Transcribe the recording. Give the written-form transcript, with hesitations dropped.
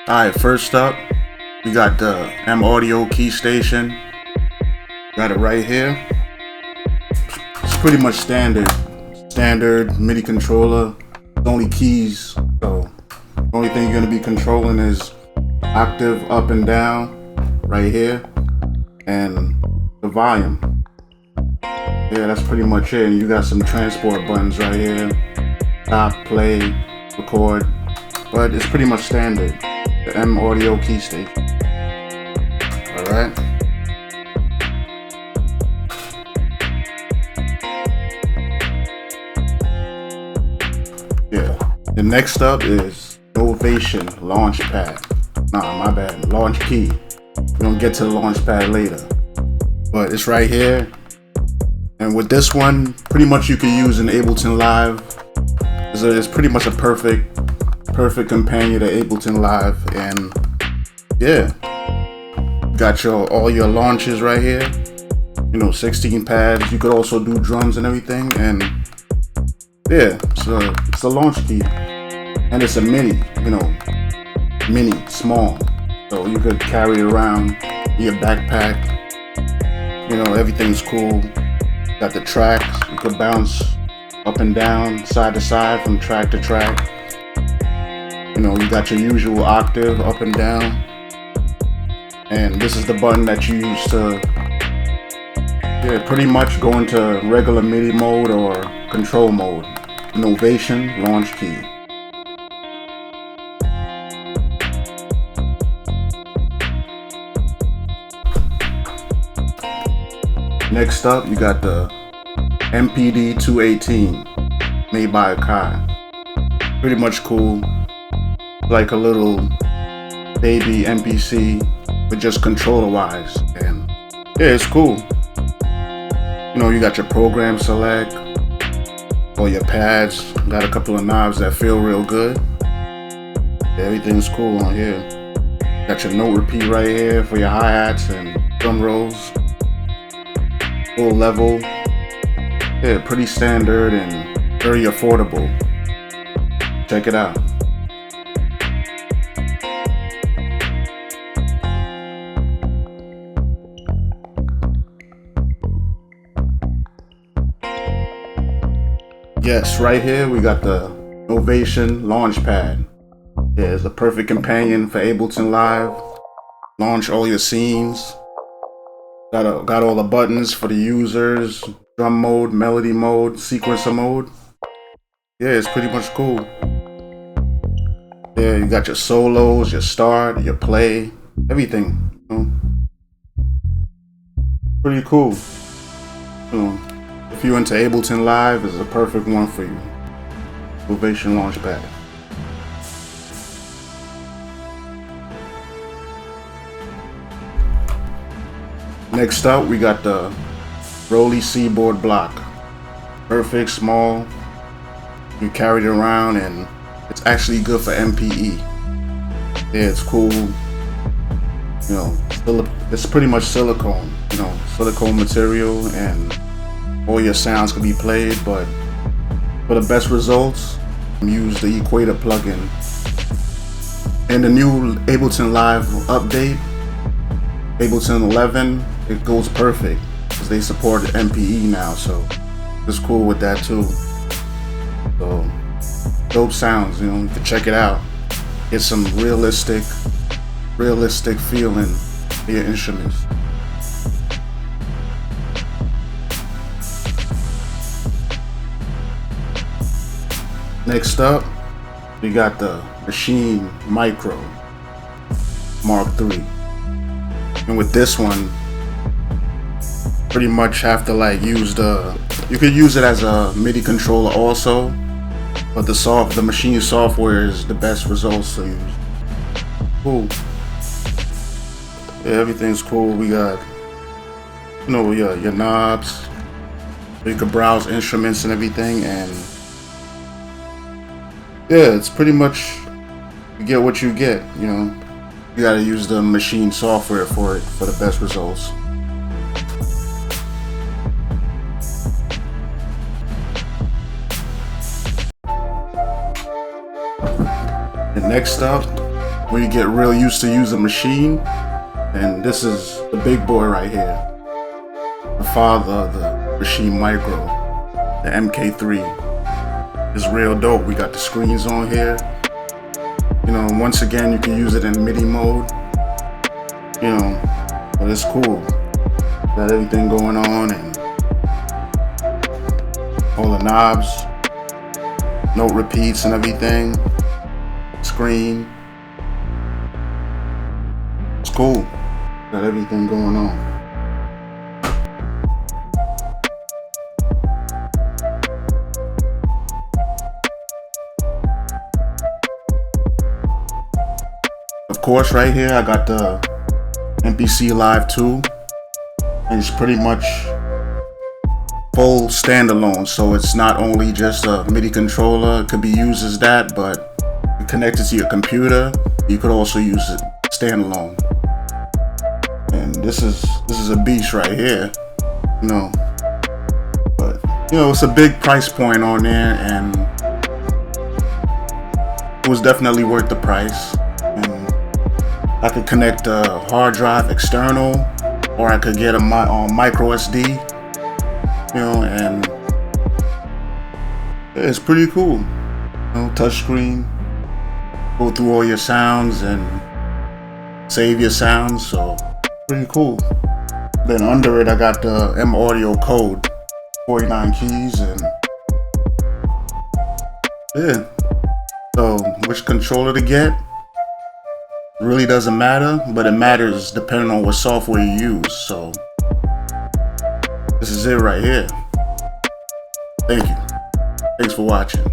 Alright, first up, we got the M Audio keystation. Got it right here. It's pretty much standard MIDI controller. It's only keys, so the only thing you're gonna be controlling is octave up and down right here, and the volume. Yeah, that's pretty much it. And you got some transport buttons right here: stop, play, record. But it's pretty much standard. The M Audio keystation. Alright. Yeah. The next up is Novation Launchpad. Nah, my bad. Launch key. We're gonna get to the launch pad later. But it's right here. And with this one, pretty much you can use an Ableton Live. It's pretty much a perfect companion to Ableton Live. And yeah, got all your launches right here. 16 pads. You could also do drums and everything. And yeah, it's a launch key, and it's a mini. Mini, small. So you could carry it around in your backpack. Everything's cool. Got the tracks. You could bounce up and down, side to side, from track to track. You got your usual octave up and down. And this is the button that you use to, pretty much go into regular MIDI mode or control mode. Novation Launch key. Next up, you got the MPD218, made by Akai. Pretty much cool, like a little baby MPC, but just controller-wise. And yeah, it's cool. You got your program select, or your pads. Got a couple of knobs that feel real good. Everything's cool on here. Got your note repeat right here for your hi-hats and drum rolls. Full level. Yeah, pretty standard and very affordable. Check it out. Yes, right here we got the Novation Launch Pad. Yeah, it's a perfect companion for Ableton Live. Launch all your scenes. Got all the buttons for the users. Drum mode, melody mode, sequencer mode. Yeah, it's pretty much cool. Yeah, you got your solos, your start, your play, everything. Pretty cool. If you're into Ableton Live, it's a perfect one for you. Ovation Launch Pad. Next up, we got the Roli Seaboard Block. Perfect, small. You carry it around, and it's actually good for MPE. Yeah, it's cool. It's pretty much silicone. Silicone material, and all your sounds can be played. But for the best results, use the Equator plugin. And the new Ableton Live update, Ableton 11, it goes perfect because they support MPE now, so it's cool with that too. So dope sounds, you can check it out. Get some realistic feeling for your instruments. Next up, we got the Maschine Micro Mark III. And with this one, pretty much have to use you could use it as a MIDI controller also, but the machine software is the best results to use. Cool. Yeah, everything's cool. We got your knobs, so you can browse instruments and everything. And yeah, it's pretty much, you get what you get. You gotta use the machine software for it for the best results. And next up, when you get real used to using machine. And this is the big boy right here, the father of the Machine Micro, the MK3. It's real dope. We got the screens on here. You know, once again, you can use it in MIDI mode. You know, but it's cool. Got everything going on and all the knobs, note repeats and everything. Screen. It's cool. Got everything going on. Of course, right here I got the MPC Live 2, and it's pretty much full standalone. So it's not only just a MIDI controller, it could be used as that, but you connect it to your computer. You could also use it standalone. And this is a beast right here, you know. But you know, it's a big price point on there, and it was definitely worth the price. And I could connect a hard drive external, or I could get a micro SD, you know, and it's pretty cool. You know, touchscreen, go through all your sounds and save your sounds, so pretty cool. Then under it I got the M Audio code, 49 keys, and yeah. So which controller to get really doesn't matter, but it matters depending on what software you use. So this is it right here. Thank you. Thanks for watching.